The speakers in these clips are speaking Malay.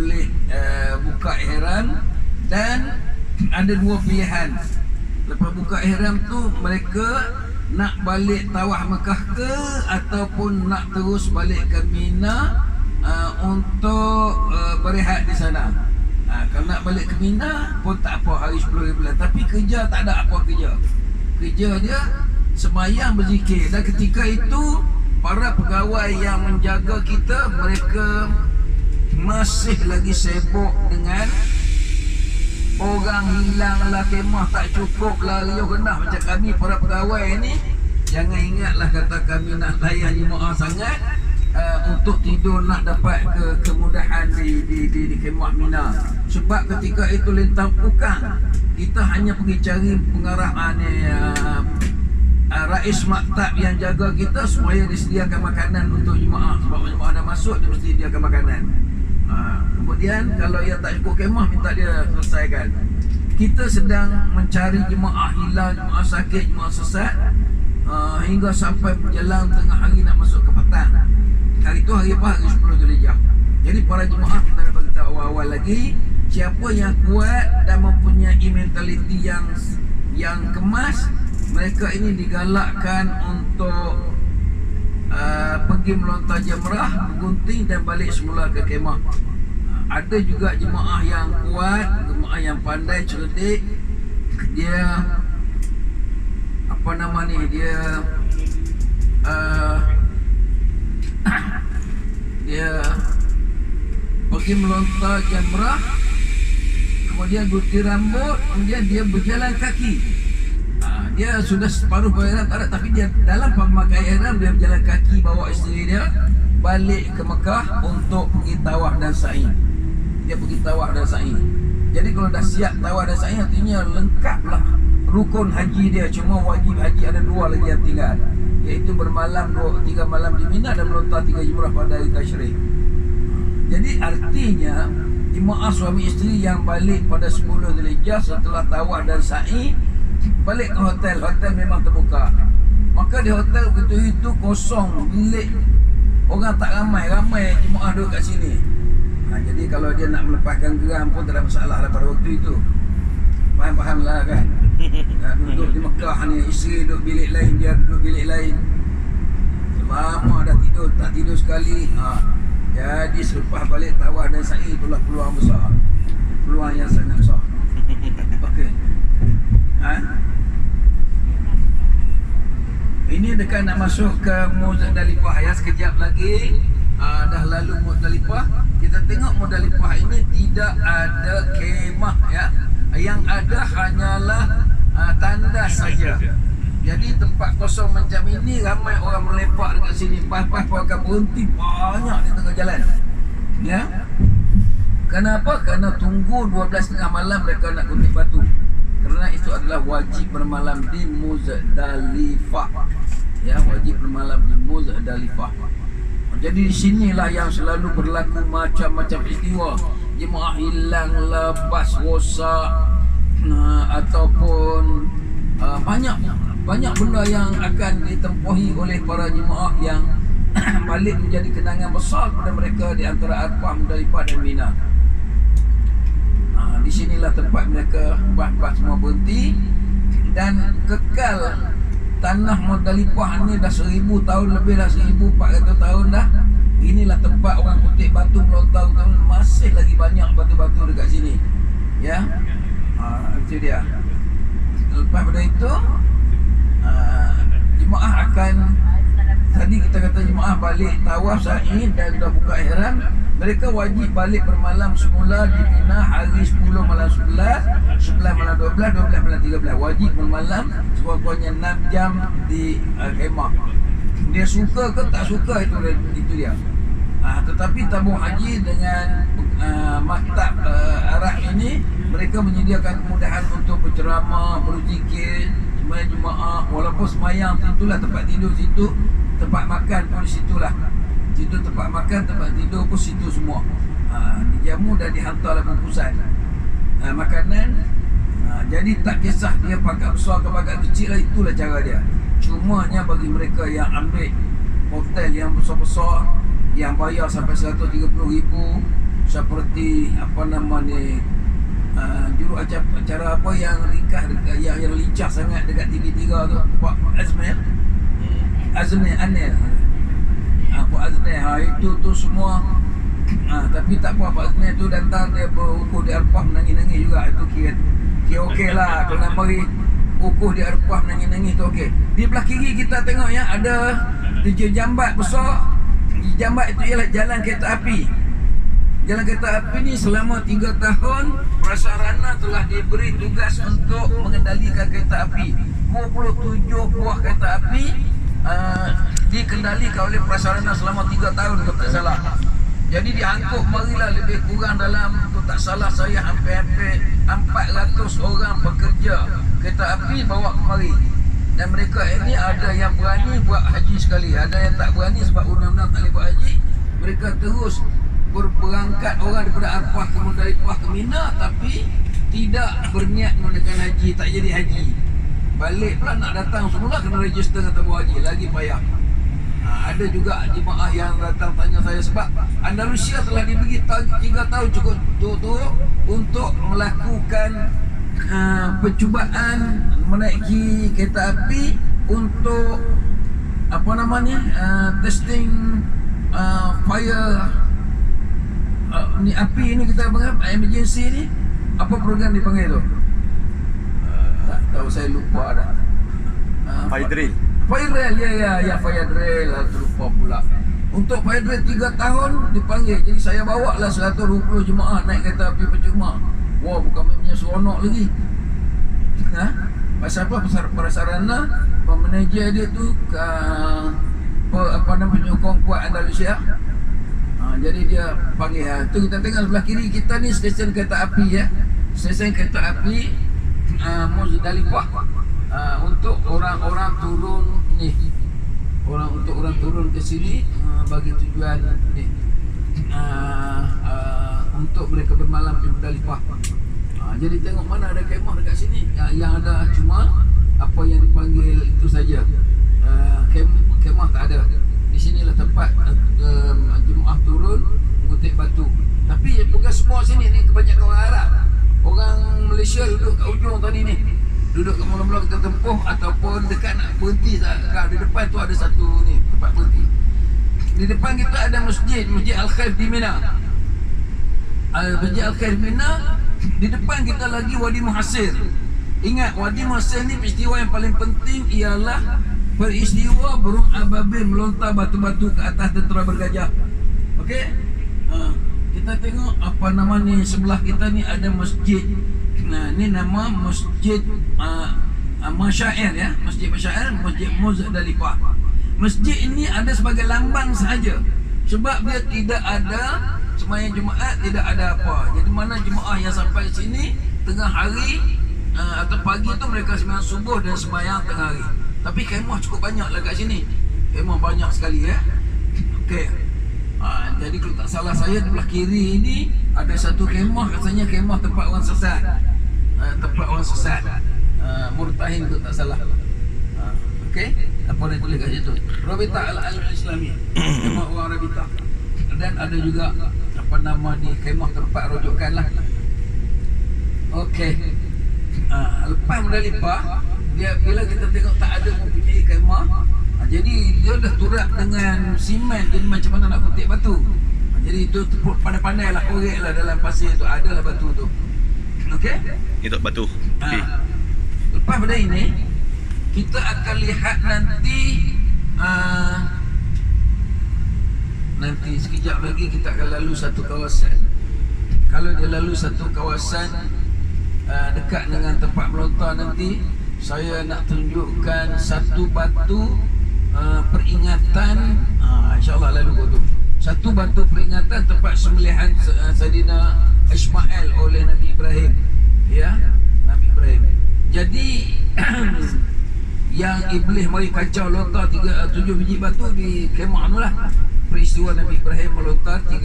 boleh buka ihram. Dan ada dua pilihan. Lepas buka ihram tu mereka nak balik tawaf Mekah ke ataupun nak terus balik ke Mina untuk berehat di sana. Kalau nak balik ke Mina pun tak apa, hari 10 bulan. Tapi kerja tak ada apa kerja. Kerja dia sembahyang, berzikir. Dan ketika itu para pegawai yang menjaga kita, mereka masih lagi sibuk dengan orang hilang lah, kemah tak cukup lah, riuh rendah macam kami para pegawai ni. Jangan ingatlah kata kami nak layan jemaah sangat untuk tidur nak dapat kemudahan di kemah Mina. Sebab ketika itu lintang pukang, kita hanya pergi cari pengarah rais maktab yang jaga kita supaya disediakan makanan untuk jemaah. Sebab jemaah dah masuk, dia mesti sediakan makanan. Kemudian kalau yang tak cukup kemah, minta dia selesaikan. Kita sedang mencari jemaah hilang, jemaah sakit, jemaah sesat, hingga sampai menjelang tengah hari nak masuk ke petang. Hari itu hari apa? Hari 10 Zulhijjah. Jadi para jemaah, kita dah beritahu awal-awal lagi, siapa yang kuat dan mempunyai mentaliti yang kemas, mereka ini digalakkan untuk pergi melontar jamrah, bergunting dan balik semula ke kemah. Ada juga jemaah yang kuat, jemaah yang pandai, cerdik. Dia apa nama ni, dia dia pergi melontar jamrah, kemudian gunting rambut, kemudian dia berjalan kaki. Dia sudah separuh ihram tak ada, tapi dia dalam pemakai ihram dia berjalan kaki bawa isteri dia balik ke Mekah untuk pergi tawaf dan sa'i. Dia pergi tawaf dan sa'i. Jadi kalau dah siap tawaf dan sa'i, artinya lengkaplah rukun haji dia. Cuma wajib haji ada 2 lagi yang tinggal, iaitu bermalam 3 malam di Mina dan melontar 3 jumrah pada hari tasyrik. Jadi artinya jemaah suami isteri yang balik pada 10 Zulhijjah setelah tawaf dan sa'i, balik ke hotel. Hotel memang terbuka. Maka di hotel itu kosong, bilik orang tak ramai jemaah duduk kat sini. Jadi kalau dia nak melepaskan geram pun tak ada masalah lah pada waktu itu. Faham lah kan. Duduk di Mekah ni, isteri duduk bilik lain, dia duduk bilik lain. Selama dah tidur, tak tidur sekali. Jadi selepas balik tawaf dan sa'i, itulah peluang besar. Peluang yang sangat besar. Okey. Ini dekat nak masuk ke Muzdalifah ya, sekejap lagi. Dah lalu Muzdalifah. Kita tengok Muzdalifah ini tidak ada kemah ya. Yang ada hanyalah tandas saja. Jadi tempat kosong macam ini, ramai orang melepak dekat sini. Pas-pas pun akan berhenti banyak di tengah jalan. Ya. Kenapa? Kerana tunggu 12.30 malam mereka nak gunting batu. Kerana itu adalah wajib bermalam di Muzdalifah. Ya, wajib bermalam di Muzdalifah. Jadi di sinilah yang selalu berlaku macam-macam peristiwa. Jemaah hilang, lepas rosak, ataupun banyak benda yang akan ditempuhi oleh para jemaah yang balik menjadi kenangan besar kepada mereka di antara Arafah, Muzdalifah dan Mina. Di sinilah tempat mereka bah semua berhenti dan kekal. Tanah Muzdalifah ni dah 1000 tahun lebih, dah 1400 tahun dah. Inilah tempat orang kutip batu melontar, masih lagi banyak batu-batu dekat sini. Ya. Itu dia. Lepas pada itu jemaah akan, tadi kita kata jemaah balik tawaf sa'i dan dah buka ihram, mereka wajib balik bermalam semula di Mina hari 10 malam 11, 11 malam 12, 12 malam 13. Wajib bermalam sekurang-kurangnya 6 jam di kemah. Dia suka ke tak suka, itu dia. Tetapi tabung haji dengan maktab Arab ini, mereka menyediakan kemudahan untuk berceramah, berzikir, sembahyang jemaah. Walaupun sembahyang itulah tempat tidur situ, tempat makan pun di situlah. Situ tempat makan, tempat tidur pun situ semua. Dijamu dan dihantarlah bungkusan makanan. Jadi tak kisah dia pakat besar ke pakat kecil lah, itulah cara dia. Cumanya bagi mereka yang ambil hotel yang besar-besar, yang bayar sampai 130,000, seperti apa nama ni, juru acara apa yang ringkas dekat yang lincah sangat dekat TV3 tu, Pak Azmi, Azmi Anil, Pak Azmi, itu tu semua. Tapi tak apa, Pak Azmi tu datang, dia berukuh di Arfah menangis-nangis juga. Itu kira okey lah. Kalau nak beri ukuh di Arfah menangis-nangis tu okey. Di belah kiri kita tengok ya, ada 7 jambat besar. Jambat itu ialah jalan kereta api. Jalan kereta api ni selama 3 tahun Prasarana telah diberi tugas untuk mengendalikan kereta api. 27 buah kereta api dikendalikan oleh Prasarana selama 3 tahun kalau tak salah. Jadi diangkut marilah lebih kurang dalam, kalau tak salah saya, hampir-hampir 400 orang pekerja kereta api bawa kemari. Dan mereka ini ada yang berani buat haji sekali, ada yang tak berani sebab undang-undang tak boleh buat haji. Mereka terus berangkat orang daripada Arfah ke Muzdalifah ke Mina, tapi tidak berniat menggunakan haji, tak jadi haji. Balik pula nak datang semula kena register kata buat haji, lagi payah. Ada juga jemaah yang datang tanya saya sebab Andalusia telah diberi 3 tahun cukup untuk melakukan percubaan menaiki kereta api untuk apa namanya, testing fire ni api ni, kita panggil emergency ni, apa program dipanggil tu? Tak tahu, saya lupa dah. Fire drill. Fire drill, ya fire drill, lupa pula. Untuk fire drill 3 tahun dipanggil. Jadi saya bawa lah 120 jemaah naik kereta api percuma. Wah, bukan punya seronok lagi. Pasal apa? Prasarana manager dia tu apa nama, penyokong kuat Andalusia. Jadi dia panggil. Tu kita tengok sebelah kiri kita ni stesen kereta api ya. Stesen kereta api Muzdalifah. Untuk orang-orang turun ni, untuk orang turun ke sini bagi tujuan ni, untuk mereka bermalam di Muzdalifah. Jadi tengok mana ada kemah dekat sini. Yang ada cuma apa yang dipanggil itu saja. Kemah tak ada. Di sinilah tempat jemaah turun mengutip batu. Tapi bukan semua sini ni, kebanyakan orang Arab. Orang Malaysia duduk kat ujung tadi ni, duduk kat mula-mula kita tempuh ataupun dekat nak berhenti tak. Di depan tu ada satu ni tempat berhenti. Di depan kita ada masjid Al-Khaif di Mina. Masjid Al-Khaif Mina. Di depan kita lagi Wadi Muhasir. Ingat, Wadi Muhasir ni peristiwa yang paling penting ialah peristiwa burung ababil melontar batu-batu ke atas tentera bergajah. Okey? Kita tengok apa nama ni, sebelah kita ni ada masjid. Ni nama Masjid Masyair ya, Masjid Masyair, Masjid Muzdalifah. Masjid ini ada sebagai lambang sahaja. Sebab dia tidak ada sembahyang Jumaat, tidak ada apa. Jadi mana jemaah yang sampai sini tengah hari atau pagi tu mereka sembahyang subuh dan sembahyang tengah hari. Tapi kemah cukup banyak lah kat sini. Kemah banyak sekali ya. Okey. Jadi kalau tak salah saya, di belah kiri ini ada satu kemah, katanya kemah tempat orang sesat. Tempat orang sesat. Murtahin kalau tak salah. Okey. Apa dia tulis kat situ? Rabitah Al-Islami. Kemah orang Rabitah. Dan ada juga apa nama ni, kemah tempat rujukan lah. Okey. Lepas Muzdalifah, dia bila kita tengok tak ada mempunyai kemah, jadi dia dah turap dengan simen. Jadi macam mana nak kutip batu. Jadi itu pandai-pandai lah, korek lah dalam pasir tu, ada lah batu tu. Okey. Itu batu. Okay. Lepas pada ini kita akan lihat nanti sekejap lagi kita akan lalu satu kawasan. Kalau dia lalu satu kawasan dekat dengan tempat melontar nanti, saya nak tunjukkan satu batu peringatan. InsyaAllah lalu tu satu batu peringatan tempat sembelihan Saidina Ismail oleh Nabi Ibrahim. Ya, Nabi Ibrahim. Jadi yang iblis mari kacau lontar 7 biji batu di kemah tu lah. Peristiwa Nabi Ibrahim melontar 7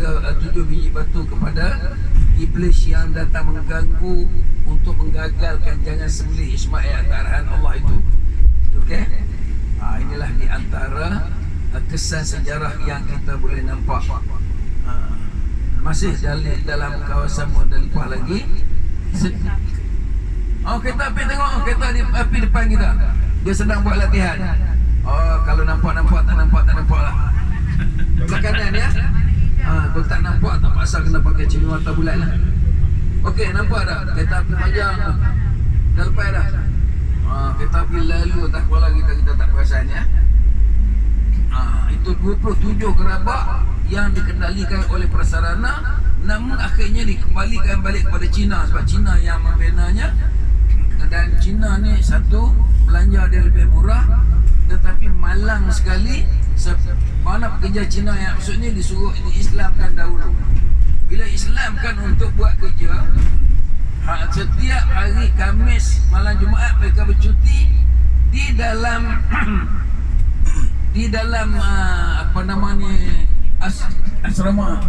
biji batu kepada iblis yang datang mengganggu untuk menggagalkan jangan sembelih Ismail atas arahan Allah itu. Okey? Inilah di antara kesan sejarah yang kita boleh nampak. masih dalam kawasan Muzdalifah lagi. Oh, kereta api tengok, kereta api depan kita. Dia sedang buat latihan. Oh, kalau nampak tak nampak lah. Belah kanan ya. Kalau tak nampak tak pasal kena pakai cermin mata bulat lah. Okey, nampak tak? Kereta api panjang dah lepas dah. Kereta api lalu tak kepala kita tak perasan ya. Itu 27 gerabak yang dikendalikan oleh prasarana, namun akhirnya dikembalikan balik kepada China sebab China yang membinanya. Dan China ni satu, belanja dia lebih murah, tetapi malang sekali. Mana pekerja Cina yang maksudnya disuruh diislamkan dahulu. Bila Islamkan untuk buat kerja, setiap hari Khamis malam Jumaat mereka bercuti di dalam apa nama ni, asrama.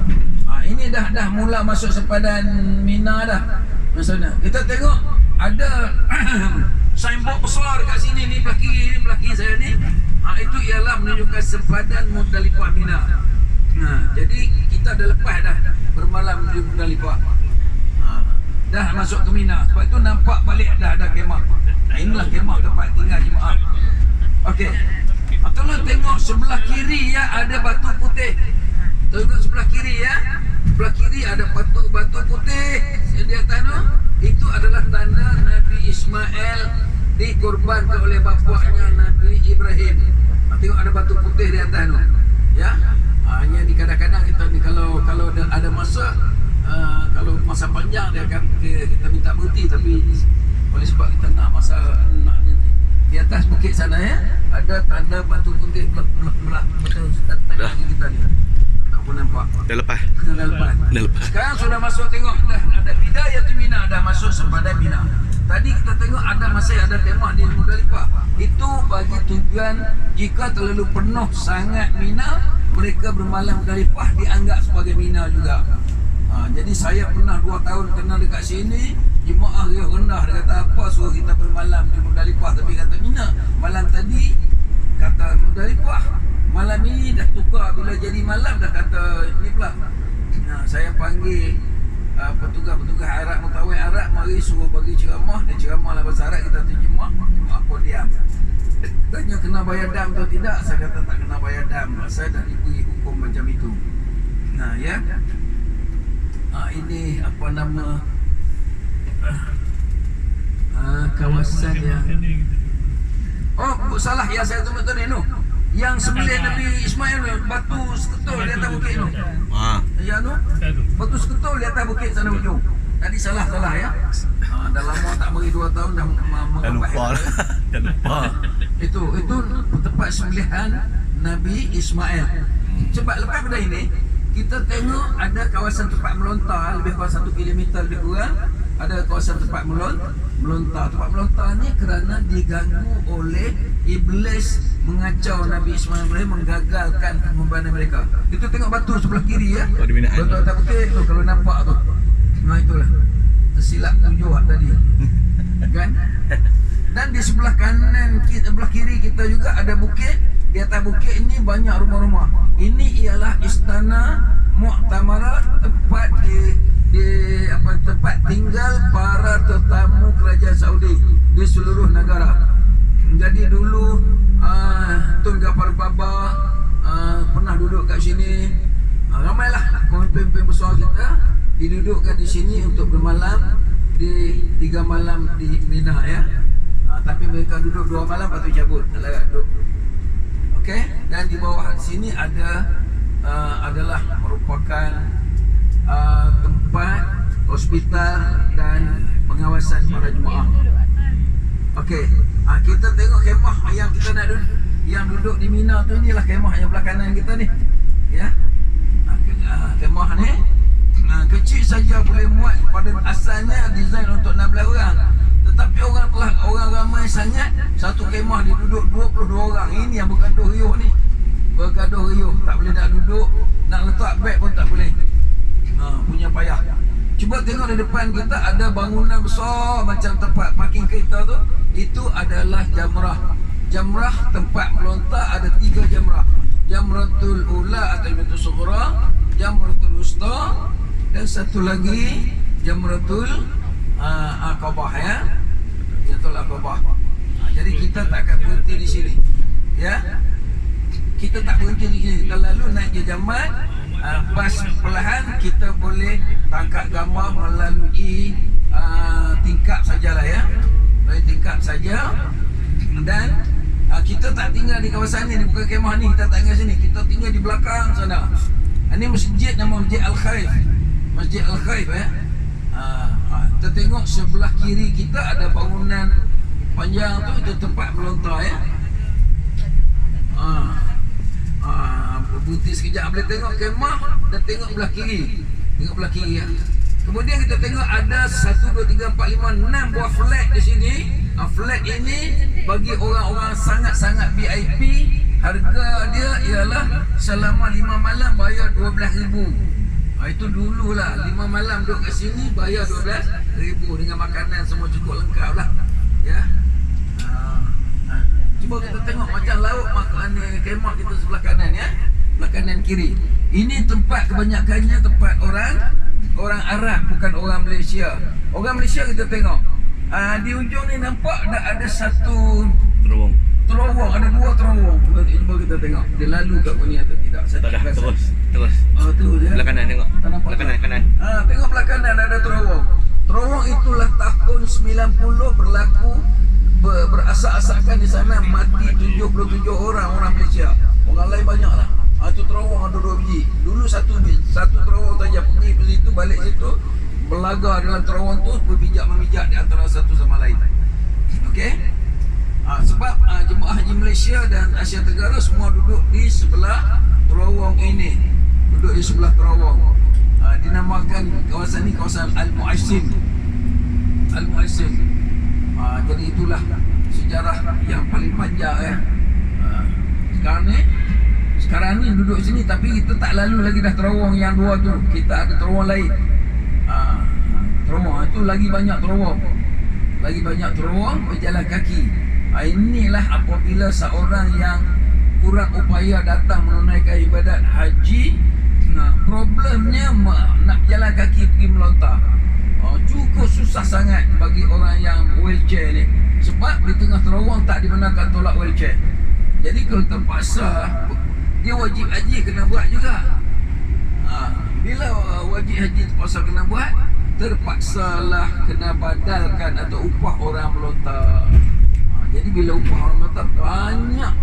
Ini dah mula masuk sepadan Mina dah. Maksudnya kita tengok ada signboard besar kat sini ni, belah kiri saya ni. Itu ialah menunjukkan sepadan Muzdalifah Mina. Jadi kita dah lepas dah bermalam di Muzdalifah. Dah masuk ke Mina. Sebab itu nampak balik dah ada kemah. Inilah kemah tempat tinggal jemaah. Okey. Tolong tengok sebelah kiri ya, ada batu putih. Tengok sebelah kiri ya. Sebelah kiri ada batu putih di atas tu. Itu adalah tanda Nabi Ismail dikorbankan oleh bapaknya Nabi Ibrahim. Tengok ada batu putih di atas tu. Ya. Hanya di kadang-kadang kita ni kalau ada masa kalau masa panjang dia akan kita minta berhenti, tapi oleh sebab kita nak masa nak di atas bukit sana ya, ada tanda batu putih belah betul tanda kita ni. Tak pun nampak. Dah lepas. Sekarang sudah masuk, tengok dah ada Bidayatul Mina, dah masuk sempadan Mina. Tadi kita tengok masih ada kemah di Muzdalifah. Itu bagi tujuan jika terlalu penuh sangat Mina, mereka bermalam Muzdalifah dianggap sebagai Mina juga. Jadi saya pernah 2 tahun kena dekat sini. Jemaah dia rendah, dia kata apa suruh kita bermalam di Muzdalifah tapi kata Mina. Malam tadi kata Muzdalifah, malam ini dah tukar, bila jadi malam dah kata ni pula. Saya panggil petugas Arab, mutawai Arab, mari suruh bagi ceramah. Dia ceramah lah bahasa Arab, kita terjemah. Apa diam. Tanya kena bayar dam atau tidak, saya kata tak kena bayar dam. Saya dah diberi hukum macam itu. Ya. Ini apa nama kawasan yang salah ya, saya tengok tadi tu. Yang sembelih Nabi Ismail batu seketul di atas bukit tu. Ya tu. Batu seketul di atas bukit sana ujung. Tadi salah ya. Dah lama tak beri 2 tahun dah lupa. Itu tempat sembelihan Nabi Ismail. Cepat lepas pada ini kita tengok ada kawasan tempat melontar lebih kurang 1 kilometer lebih kurang. Ada kawasan tempat melontar. Tempat melontar ni kerana diganggu oleh iblis mengacau Nabi Ismail, menggagalkan pengorbanan mereka. Itu tengok batu sebelah kiri ya. Batu atas putih tu kalau nampak tu. Itulah. Tersilap tujuh tadi. Kan? Dan di sebelah kanan, sebelah kiri kita juga ada bukit. Di atas bukit ini banyak rumah-rumah. Ini ialah istana Mu'tamarah, tempat tempat tinggal para tetamu kerajaan Saudi di seluruh negara. Jadi dulu Tun Gafar Baba pernah duduk kat sini. Ramailah pemimpin besar kita didudukkan di sini untuk bermalam di 3 malam di Mina ya. Tapi mereka duduk 2 malam lepas tu cabut, tak larat duduk. Okey, dan di bawah sini adalah merupakan tempat hospital dan pengawasan para jemaah. Okey, kita tengok kemah yang kita nak duduk di Mina tu. Inilah kemah yang belah kanan kita ni. Ya. Kemah ni kecil saja, boleh muat, pada asalnya design untuk 16 orang. Tetapi orang ramai sangat, satu kemah diduduk 22 orang. Ini yang bergaduh riuh ni. Bergaduh riuh, tak boleh nak duduk, nak letak beg pun tak boleh. Punya payah. Cuba tengok di depan kita ada bangunan besar macam tempat parking kereta tu. Itu adalah jamrah. Jamrah tempat melontar ada 3 jamrah. Jamratul Ula atau Jamratul Sughra, Jamratul Wusta Dan satu lagi Jamratul Aqabah ya. Jamratul Aqabah. Jadi kita tak akan berhenti di sini. Ya. Kita tak berhenti di sini. Kita lalu naik ke Jamal, pas perlahan kita boleh tangkap gambar melalui tingkap sajalah ya. Melalui tingkap saja. Dan kita tak tinggal di kawasan ni, bukan kemah ni, kita tak tinggal sini. Kita tinggal di belakang sana. Ini masjid, nama Masjid Al-Khaif. Masjid Al-Khaif ya. Kita tengok sebelah kiri kita ada bangunan panjang tu, itu tempat melontar ya. Berhenti sekejap, boleh tengok kemah dan tengok belah kiri. Tengok belah kiri ya. Kemudian kita tengok ada 1, 2, 3, 4, 5, 6 buah flag di sini. Flag ini bagi orang-orang sangat-sangat VIP. Harga dia ialah selama 5 malam bayar 12,000. Itu dululah, 5 malam duduk kat sini bayar 12,000 dengan makanan semua cukup lengkap lah ya. Cuba kita tengok macam laut makanan kemah kita sebelah kanan ya. Sebelah kanan kiri. Ini tempat kebanyakannya tempat orang Arab, bukan orang Malaysia. Orang Malaysia kita tengok di ujung ni nampak ada satu terowong, ada 2 terowong. Cuba kita tengok dia lalu kat ni atau tidak. Tak dah, terus. Tu je. Belah kanan tengok. Belah kanan. Tengok belah kanan ada terowong. Terowong itulah tahun 90 berlaku, berasak-asakan di sana, mati 77 orang Malaysia. Orang lain banyak lah. Itu terowong ada 2 biji. Dulu satu terowong saja, pergi ke situ, balik situ, berlaga dalam terowong tu, berpijak-memijak di antara satu sama lain. Okey? Sebab jemaah haji Malaysia dan Asia Tenggara semua duduk di sebelah terowong ini. Duduk di sebelah terowong. Dinamakan kawasan ni kawasan Al-Mu'assim. Al-Mu'assim. Jadi itulah sejarah yang paling panjang ya. Sekarang ni duduk sini, tapi kita tak lalu lagi dah terowong yang 2 tu. Kita ada terowong lain. Terowong itu lagi banyak terowong. Lagi banyak terowong berjalan kaki. Inilah apabila seorang yang kurang upaya datang menunaikan ibadat haji, problemnya nak jalan kaki pergi melontar. Cukup susah sangat bagi orang yang wheelchair ni. Sebab di tengah terowong tak dibenarkan tolak wheelchair. Jadi kalau terpaksa, dia wajib haji kena buat juga. Bila wajib haji terpaksa kena buat, terpaksalah kena badalkan atau upah orang melontar. Jadi bila upah orang melontar, banyak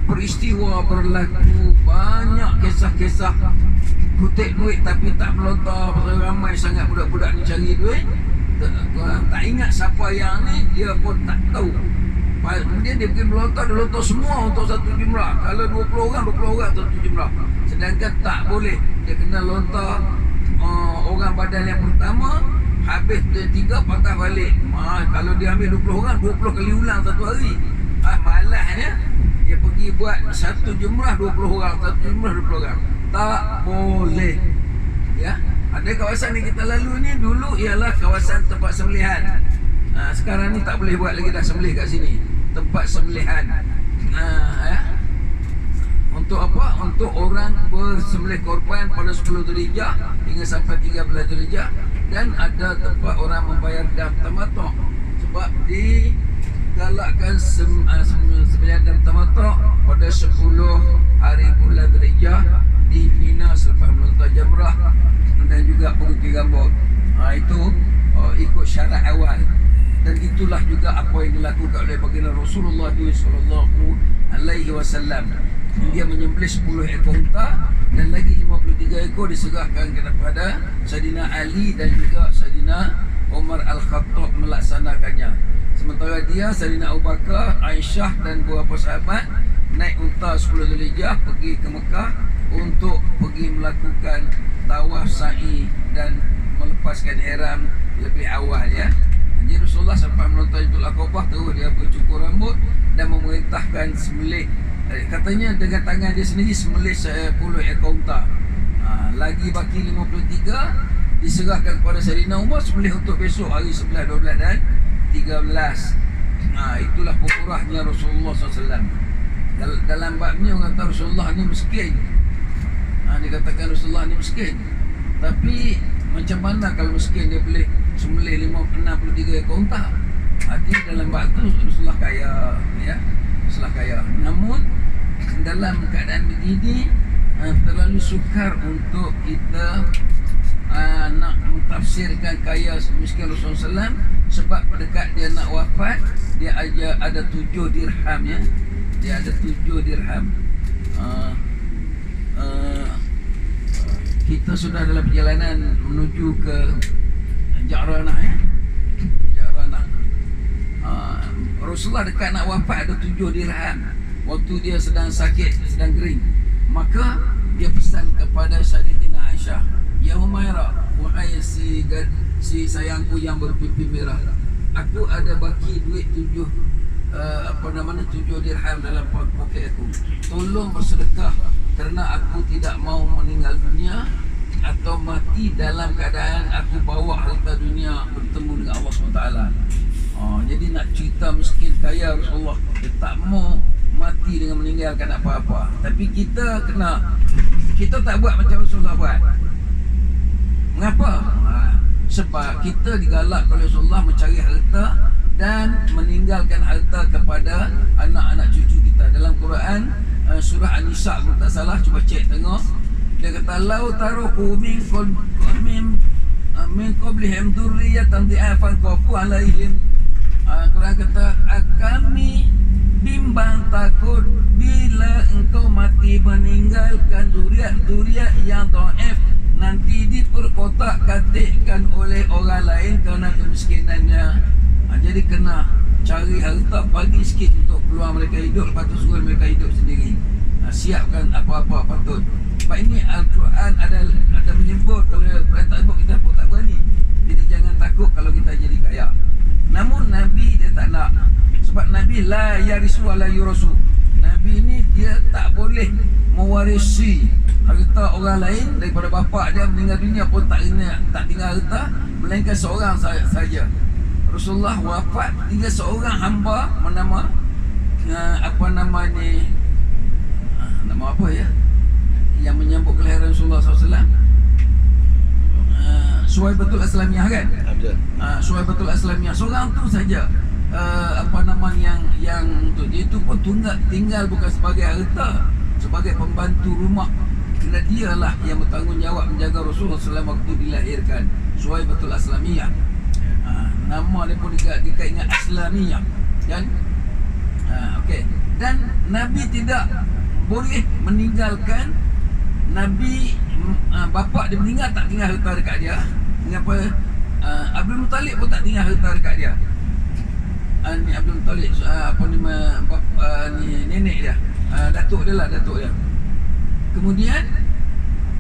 peristiwa berlaku, banyak kisah-kisah kutip duit tapi tak melontar. Pasal ramai sangat budak-budak ni cari duit, tak ingat siapa yang ni, dia pun tak tahu. Kemudian dia pergi melontar, dia lontar semua untuk satu jumlah. Kalau 20 orang satu jumlah. Sedangkan tak boleh. Dia kena lontar orang badan yang pertama, habis 3 patah balik. Kalau dia ambil 20 orang, 20 kali ulang satu hari. Malahnya dia pergi buat satu jumlah 20 orang, satu jumlah 20 orang. Tak boleh. Ya. Ada kawasan yang kita lalu ni dulu ialah kawasan tempat sembelihan. Sekarang ni tak boleh buat lagi dah sembelih kat sini. Tempat sembelihan. Ya. Untuk apa? Untuk orang bersembelih korban pada 10 Dzulhijjah hingga sampai 13 Dzulhijjah. Dan ada tempat orang membayar dam tamattu'. Sebab digalakkan sembelihan dam tamattu' pada 10 hari bulan Dzulhijjah di Mina selepas melontar jamrah dan juga pengukir rambut. Itu ikut syarat awal. Dan itulah juga apa yang dilakukan oleh baginda Rasulullah SAW. Dia menyembelih 10 ekor unta dan lagi 53 ekor diserahkan kepada Saidina Ali dan juga Saidina Umar Al-Khattab melaksanakannya. Sementara dia, Saidina Abu Bakar, Aisyah dan beberapa sahabat naik unta 10 Dzulhijjah pergi ke Mekah untuk pergi melakukan tawaf sa'i dan melepaskan ihram lebih awal ya. Jadi Rasulullah sampai melontar Jamratul Aqabah, terus dia bercukur rambut dan memerintahkan sembelih. Katanya dengan tangan dia sendiri sembelih 10 ekor unta. Lagi baki 53 diserahkan kepada Saidina Umar sembelih untuk besok hari 11, 12 dan 13. Itulah pemurahnya Rasulullah SAW. Dalam babnya orang kata Rasulullah ni miskin. Dia katakan Rasulullah ni miskin. Tapi Macam mana kalau miskin dia boleh sembelih 63 ekor unta? Artinya dalam bab tu Rasulullah kaya, ya. Rasulullah kaya. Namun dalam keadaan begini terlalu sukar untuk kita nak mentafsirkan kaya miskin Rasulullah SAW, sebab pada dekat dia nak wafat dia ada 7 dirham, ya. Dia ada 7 dirham. Kita sudah dalam perjalanan menuju ke Ja'ranah, ya. Ja'ranah. Rasulullah dekat nak wafat ada 7 dirham. Waktu dia sedang sakit, sedang kering, maka dia pesan kepada Sayyidatina Aisyah, "Ya Humairah, wahai si sayangku yang berpipi merah, aku ada baki duit 7 dirham dalam poket aku. Tolong bersedekah kerana aku tidak mau meninggal dunia atau mati dalam keadaan aku bawa harta dunia bertemu dengan Allah SWT." Jadi nak cerita miskin kaya Rasulullah, dia tak mau mati dengan meninggalkan apa-apa. Tapi kita tak buat macam Rasulullah buat. Mengapa? Sebab kita digalak oleh Rasulullah mencari harta dan meninggalkan harta kepada anak-anak cucu kita. Dalam Quran surah An-Nisa, kalau tak salah, cuba cek tengok. Dia kata, "Lau taruku min qablihim dzurriyyatan dhi'afan qafu 'alaihim." Quran kata, kami bimbang takut bila engkau mati meninggalkan zuriat yang dhaif, nanti diperkotak-katikkan oleh orang lain kerana kemiskinannya. Jadi kena cari harta pagi sikit untuk peluang mereka hidup, lepas tu suruh mereka hidup sendiri. Siapkan apa-apa patut. Sebab ini Al-Quran ada menyebut, kalau Quran tak sebut kita pun tak berani. Jadi jangan takut kalau kita jadi kaya. Namun Nabi dia tak nak. Sebab Nabi la yarisu wa la yurasu. Nabi ni dia tak boleh mewarisi harta orang lain daripada bapa dia meninggal dunia pun tak tinggal harta, melainkan seorang saja. Rasulullah wafat tinggal seorang hamba nama apa ya, yang menyambut kelahiran Rasulullah SAW, Suhaibatul Aslamiyah, kan? Suhaibatul Aslamiyah, seorang tu saja. Yang untuk dia tu pun tinggal bukan sebagai harta, sebagai pembantu rumah, kerana dialah yang bertanggungjawab menjaga Rasulullah SAW waktu dilahirkan. Suhaibatul Aslamiyah. Nama dia pun dikaitkan Aslamiyah, kan? Okey. Dan Nabi tidak boleh meninggalkan. Nabi bapa dia meninggal tak tinggal harta dekat dia. Mengapa? Abdul Muttalib pun tak tinggal harta dekat dia. Ni Abdul Muttalib, nenek dia, datuk dia. Kemudian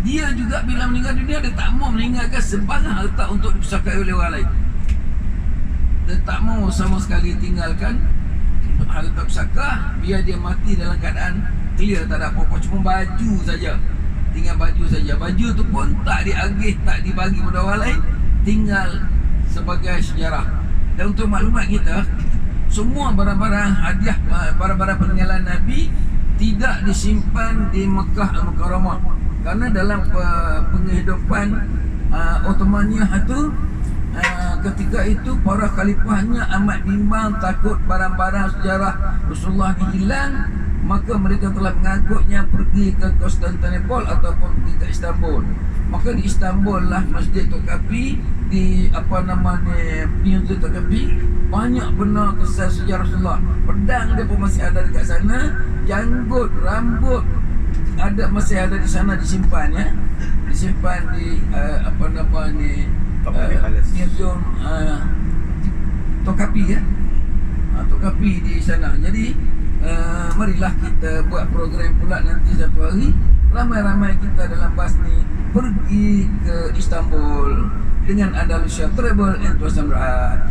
dia juga bila meninggal dunia, dia tak mau meninggalkan sebarang harta untuk dipusahkan oleh orang lain. Dia tak mau sama sekali tinggalkan harta pusaka, biar dia mati dalam keadaan clear, tak ada apa-apa, cuma baju saja. Tinggal baju saja. Baju tu pun tak diagih, tak dibagi pada orang lain, tinggal sebagai sejarah. Dan untuk maklumat kita, semua barang-barang hadiah, barang-barang peninggalan Nabi tidak disimpan di Mekah Al-Mukarramah. Kerana dalam penghidupan Ottomaniyah itu, ketika itu para khalifahnya amat bimbang takut barang-barang sejarah Rasulullah hilang, maka mereka telah mengangkutnya pergi ke Konstantinopel ataupun pergi ke Istanbul. Maka di Istanbul lah Masjid Tokapi, di Masjid Tokapi, banyak benar kisah sejarah Rasulullah. Pedang dia pun masih ada dekat sana, janggut, rambut masih ada di sana, disimpan, ya. Disimpan di Museum Tokapi, ya. Tokapi di sana. Jadi marilah kita buat program pula nanti satu hari, ramai-ramai kita dalam bas ni pergi ke Istanbul dengan Andalusia Travel and Tourism Rad.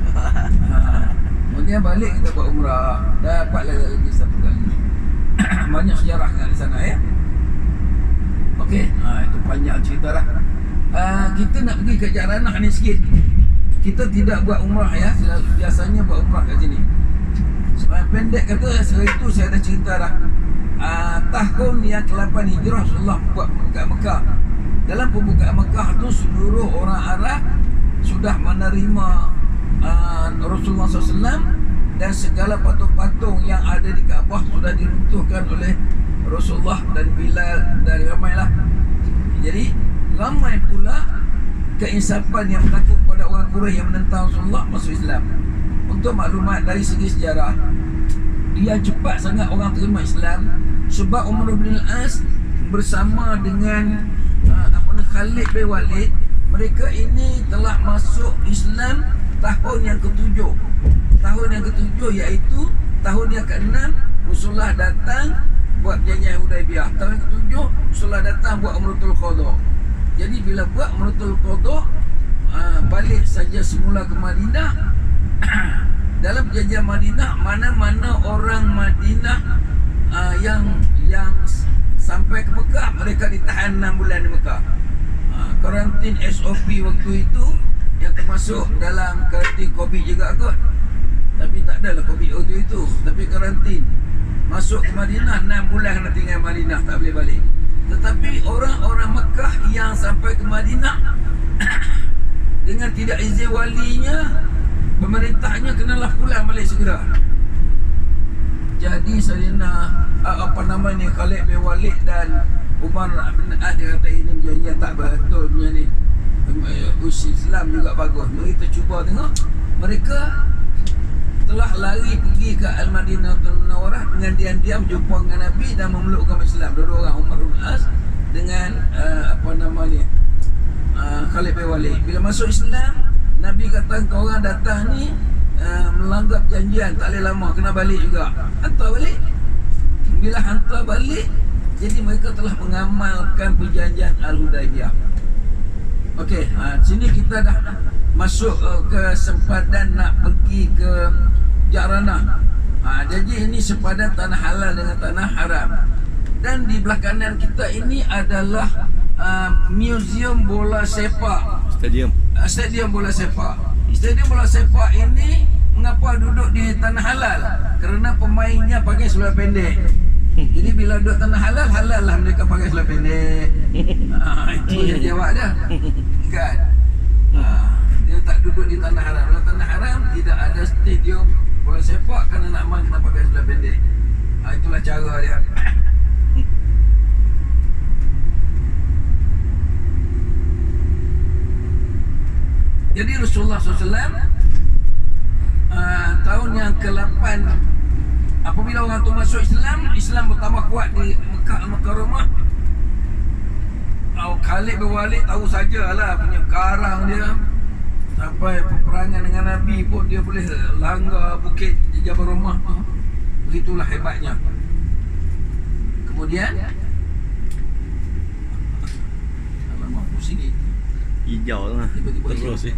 Kemudian balik kita buat umrah, dapat lagi satu kali. Banyak sejarah kat di sana, ya. Okey, itu panjang cerita lah. Kita nak pergi ke Ja'ranah ni sikit. Kita tidak buat umrah, ya. Biasanya buat umrah kat sini. Pendek kata, setelah itu saya dah cerita dah. Tahun yang ke-8 Hijrah Rasulullah buat kat Mekah. Dalam pembukaan Mekah tu seluruh orang Arab sudah menerima Rasulullah SAW, dan segala patung-patung yang ada di Kaabah sudah diruntuhkan oleh Rasulullah dan Bilal dan ramailah. Jadi ramai pula keinsapan yang berlaku pada orang Quraisy yang menentang Rasulullah masuk Islam. Untuk maklumat dari segi sejarah, dia cepat sangat orang terima Islam sebab Umar bin Al-As bersama dengan Khalid bin Walid, mereka ini telah masuk Islam tahun yang ketujuh. Tahun yang ketujuh iaitu tahun yang ke-6 Rasulullah datang buat perjanjian Hudaibiyah. Tahun yang ketujuh Rasulullah datang buat Umratul Qadha. Jadi bila buat Umratul Qadha, balik saja semula ke Madinah. Dalam perjanjian Madinah, mana-mana orang Madinah yang sampai ke Mekah, mereka ditahan 6 bulan di Mekah. Karantin SOP waktu itu yang termasuk dalam karantin COVID juga kot. Tapi tak adalah COVID waktu itu, tapi karantin. Masuk ke Madinah 6 bulan nak tinggal Madinah, tak boleh balik. Tetapi orang-orang Mekah yang sampai ke Madinah dengan tidak izin walinya, pemerintahnya kenalah pulang balik segera. Jadi Sayyidina Khalid bin Walid dan Umar bin As, dia kata ini perjanjian tak betul punya ni. Islam juga bagus. Mari kita cuba tengok. Mereka telah lari pergi ke Al-Madinah Al-Munawwarah dengan diam-diam jumpa dengan Nabi dan memeluk agama Islam. Dua orang, Umar bin As dengan Khalid bin Walid. Bila masuk Islam, Nabi kata kau orang datang ni melanggar perjanjian, tak boleh lama, kena balik juga. Hantar balik. Bila hantar balik, jadi mereka telah mengamalkan perjanjian Al-Hudaibiyah. Okey, sini kita dah masuk ke sempadan nak pergi ke Ja'ranah. Jadi ini sempadan tanah halal dengan tanah haram. Dan di belah kanan kita ini adalah museum bola sepak. Stadium bola sepak. Stadium bola sepak ini mengapa duduk di tanah halal? Kerana pemainnya pakai seluar pendek. Jadi bila duduk tanah halal, halal lah mereka pakai seluar pendek. Itu yang jawab dia. Kan? Dia tak duduk di tanah haram. Kalau tanah haram tidak ada stadium bola sepak, kerana nak main kena pakai seluar pendek. Itulah cara dia. Jadi Rasulullah SAW tahun yang ke-8 apabila orang tu masuk Islam bertambah kuat di Mekah Al-Mukarramah. Khalid bin Walid tahu sajalah punya karang dia, sampai peperangan dengan Nabi pun dia boleh langgar bukit Jabal Rumah tu. Begitulah hebatnya. Kemudian alamak pusing ni. Hijau lah. Tiba-tiba terus ya.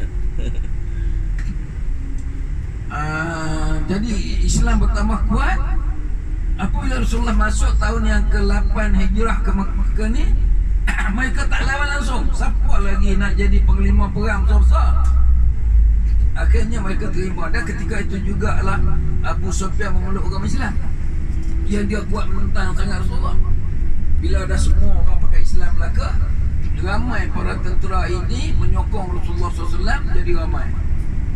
Jadi Islam bertambah kuat apabila Rasulullah masuk tahun yang ke-8 Hijrah ke Mekah ni. Mereka tak lawan langsung. Siapa lagi nak jadi panglima perang besar-besar? Akhirnya mereka terima. Dan ketika itu jugalah Abu Sufyan memeluk agama Islam. Dia kuat menentang sangat Rasulullah. Bila dah semua orang pakai Islam belaka, ramai para tentera ini menyokong Rasulullah SAW, jadi ramai.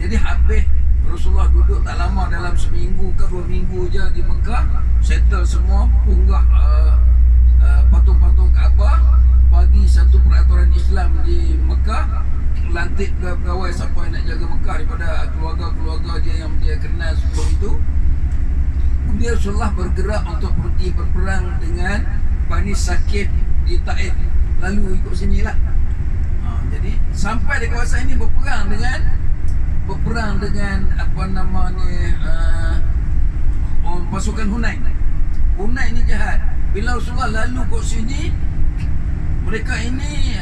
Jadi habis Rasulullah duduk tak lama, dalam seminggu ke 2 minggu je di Mekah, settle semua, punggah patung-patung Kaabah, bagi satu peraturan Islam di Mekah, lantik pegawai siapa yang nak jaga Mekah daripada keluarga-keluarga dia yang dia kenal sebelum itu. Kemudian Rasulullah bergerak untuk pergi berperang dengan Bani Sakif di Taif, lalu ikut sinilah. Jadi sampai di kawasan ini berperang dengan pasukan Hunain. Hunain ni jahat. Bila Rasulullah lalu ke sini, mereka ini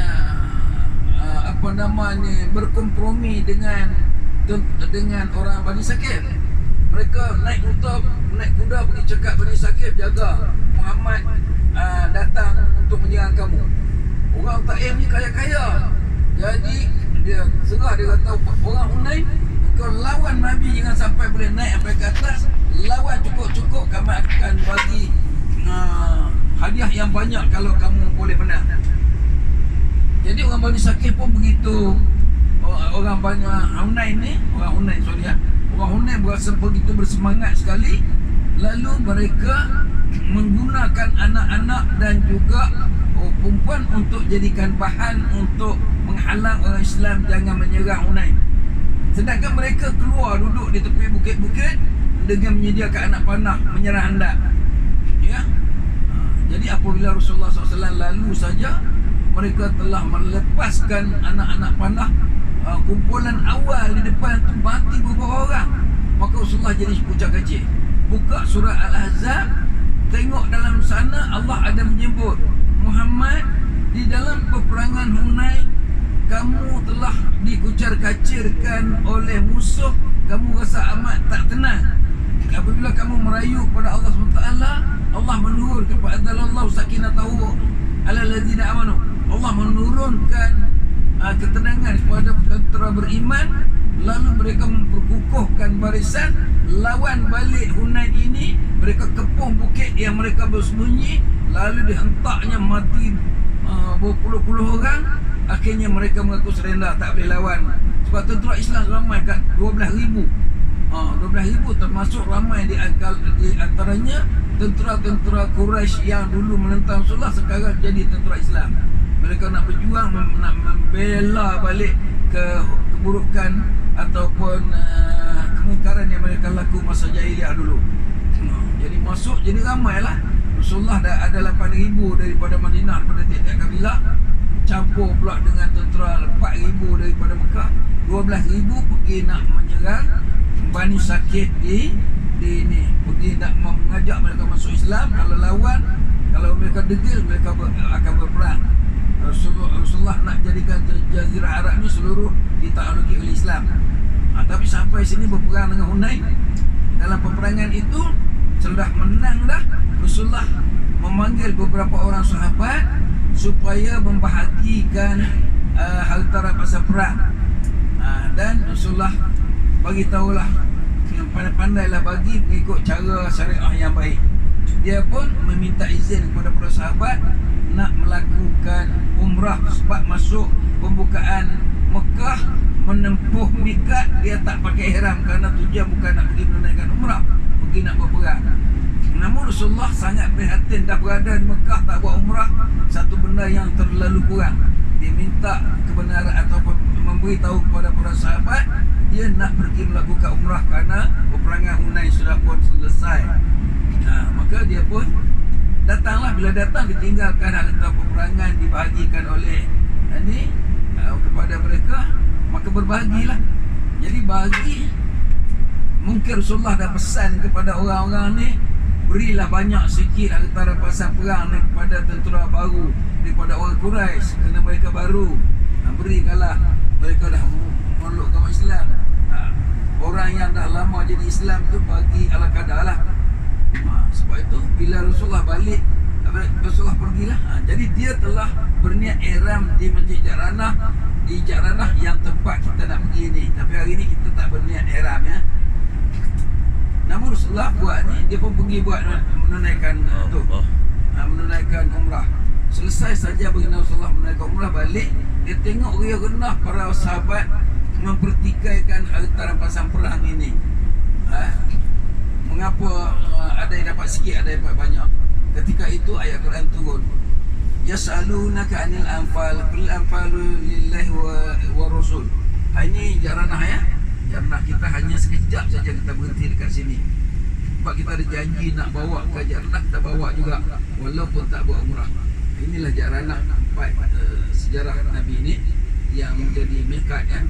berkompromi dengan orang Bani Sakif. Mereka naik kuda pergi cakap Bani Sakif, jaga Muhammad datang untuk menyerang kamu. Orang Taif ni kaya-kaya. Jadi dia serah, dia kata orang Hunain, kau lawan Nabi jangan sampai boleh naik sampai ke atas. Lawan cukup-cukup, kami akan bagi hadiah yang banyak kalau kamu boleh menang. Jadi orang Bani Sakif pun begitu. Orang banyak Hunain ni, orang Hunain berasa begitu bersemangat sekali. Lalu mereka menggunakan anak-anak dan juga perempuan untuk jadikan bahan untuk menghalang orang Islam jangan menyerang Hunain. Sedangkan mereka keluar duduk di tepi bukit-bukit dengan menyediakan anak panah menyerang anda. Ya. Jadi apabila Rasulullah SAW lalu saja, mereka telah melepaskan anak-anak panah. Kumpulan awal di depan tu mati beberapa orang. Maka Rasulullah jadi pucat kacir. Buka surah Al-Ahzab, tengok dalam sana Allah ada menyebut, Muhammad, di dalam peperangan Hunain kamu telah dikucar-kacirkan oleh musuh, kamu rasa amat tak tenang. Apabila kamu merayu kepada Allah SWT, Allah menurun kepada Allah sakinatahu alal ladzina amanu. Allah menurunkan ketenangan kepada tentera beriman, lalu mereka memperkukuhkan barisan lawan balik Hunain ini. Mereka kepung bukit yang mereka bersembunyi, lalu dihentaknya mati berpuluh-puluh orang. Akhirnya mereka mengaku serenda, tak boleh lawan. Sebab tentera Islam ramai kat 12,000. 12,000 termasuk ramai di antaranya tentera-tentera Quraisy yang dulu menentang Rasulullah, sekarang jadi tentera Islam. Mereka nak berjuang, nak membela balik keburukan ataupun kemungkaran yang mereka laku masa jahiliah dulu. Jadi masuk, jadi ramailah. Rasulullah dah ada 8,000 daripada Madinah pada tiap-tiap kabilah, campur pula dengan tentera 4,000 daripada Mekah. 12,000 pergi nak menyerang Bani Sakif di ini, pergi nak mengajak mereka masuk Islam. Kalau lawan, kalau mereka degil, mereka akan berperang. Rasulullah nak jadikan Jazirah Arab ni seluruh ditakluki oleh Islam. Tapi sampai sini berperang dengan Hunain. Dalam peperangan itu sudah menang dah, Rasulullah memanggil beberapa orang sahabat supaya membahagikan harta rampasan perang. Dan Rasulullah bagi tahulah, yang pandai-pandailah bagi mengikut cara syariah yang baik. Dia pun meminta izin kepada para sahabat nak melakukan umrah. Sebab masuk pembukaan Mekah menempuh mikat, dia tak pakai ihram kerana tujuan bukan nak pergi menunaikan umrah, pergi nak berperang. Namun Rasulullah sangat prihatin, dah berada di Mekah tak buat umrah, satu benda yang terlalu kurang. Dia minta kebenaran ataupun memberitahu kepada para sahabat dia nak pergi melakukan umrah kerana peperangan Hunain sudah pun selesai. Maka dia pun datanglah. Bila datang, ditinggalkan harta peperangan dibahagikan oleh kepada mereka, maka berbahagilah. Jadi bagi, mungkin Rasulullah dah pesan kepada orang-orang ni, berilah banyak sikit harta rampasan perang ni kepada tentera baru daripada orang Quraisy, kerana mereka baru. Berikanlah, mereka dah meluk agama Islam. Orang yang dah lama jadi Islam tu bagi ala kadar lah. Sebab itu bila Rasulullah balik, Rasulullah pergilah. Jadi dia telah berniat ihram di Masjid Ja'ranah, di Ja'ranah yang tempat kita nak pergi ni. Tapi hari ni kita tak berniat ihram ya. Namun Rasulullah buat ni, dia pun pergi buat menunaikan menunaikan umrah. Selesai saja baginda Rasulullah menunaikan umrah, balik dia tengok ria rendah para sahabat mempertikaikan harta rampasan perang ini. Mengapa ada yang dapat sikit, ada yang dapat banyak? Ketika itu ayat Quran turun. Yas'alunaka 'anil anfal, qul anfalu lillahi wa rasul. Ini Ja'ranah ya. Ja'ranah kita hanya sekejap saja kita berhenti dekat sini. Sebab kita ada janji nak bawa ke Ja'ranah, kita bawa juga walaupun tak buat umrah. Inilah Ja'ranah, tempat sejarah Nabi ini yang menjadi mikat ya.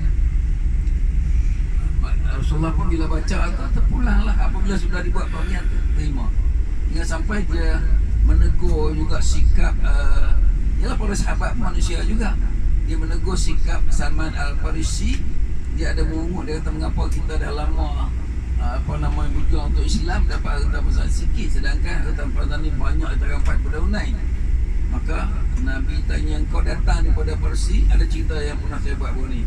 Rasulullah pun bila baca terpulanglah. Apabila sudah dibuat panggilan, terima. Hingga sampai dia menegur juga sikap ialah para sahabat manusia juga. Dia menegur sikap Salman Al-Farisi. Dia ada mengungut, dia kata mengapa kita dah lama berjuang untuk Islam, dapat harta besar sikit, sedangkan harta besar ni banyak terdapat pada Hunain. Maka Nabi tanya, engkau datang daripada Parsi, ada cerita yang pernah saya buat baru ni.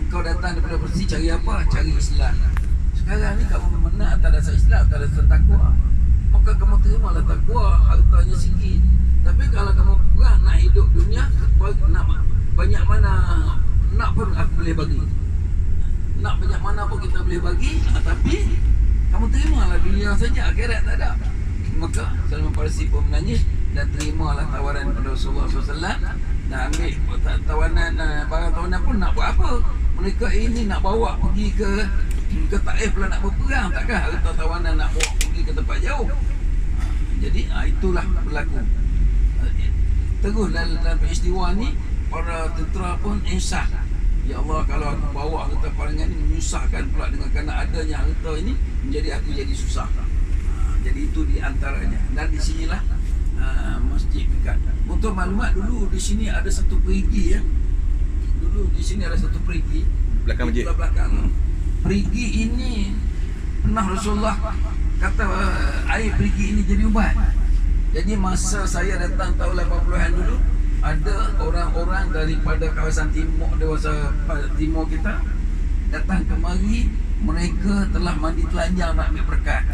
Engkau datang daripada Parsi cari apa? Cari Islam. Sekarang ni kamu menang atas dasar Islam, atas dasar takwa, maka kamu terimalah takwa, hartanya sikit. Tapi kalau kamu perang nak hidup dunia, nak banyak mana nak pun aku boleh bagi. Nak banyak mana pun kita boleh bagi, tapi kamu terimalah dunia saja, akhirat tak ada. Maka Salman Farisi pun menangis dan terimalah tawaran Rasulullah SAW dan ambil tawanan, barang tawanan pun nak buat apa? Mereka ini nak bawa pergi ke Taif pula nak berperang, takkan harta tawanan nak bawa pergi ke tempat jauh. Jadi itulah berlaku. Terus dalam peristiwa ni para tentera pun insah. Ya Allah, kalau aku bawa harta parangan ini menyusahkan pula dengan kerana adanya harta ini, menjadi aku jadi susah. Jadi itu di antaranya. Dan di sinilah masjid dekat. Untuk maklumat, dulu di sini ada satu perigi ya. Dulu di sini ada satu perigi Belakang masjid. Belakang. Perigi ini pernah Rasulullah kata air perigi ini jadi ubat. Jadi masa saya datang tahun 80-an dulu, ada orang-orang daripada kawasan timur, dewasa timur kita datang kemari. Mereka telah mandi telanjang nak ambil berkat.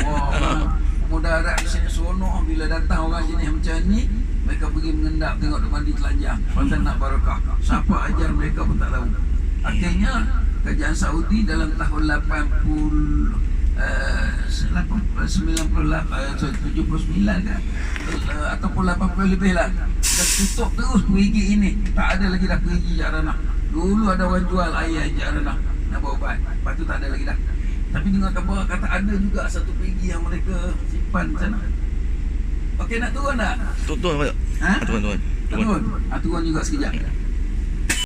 Orang mudarat di sini seronok bila datang orang jenis macam ni, mereka pergi mengendap tengok dia mandi telanjang pasal nak barakah. Siapa ajar mereka pun tak tahu. Akhirnya kerajaan Saudi dalam tahun 79 kan, ataupun 80 lebih lah, dah tutup terus perigi ini. Tak ada lagi dah perigi Jaranah. Dulu ada orang jual air Jaranah nak buat ubat, lepas tu tak ada lagi dah. Tapi dengar khabar kata ada juga satu perigi yang mereka simpan di sana. Okey, nak turun tak? Turun. Ha? Turun. Turun juga sekejap.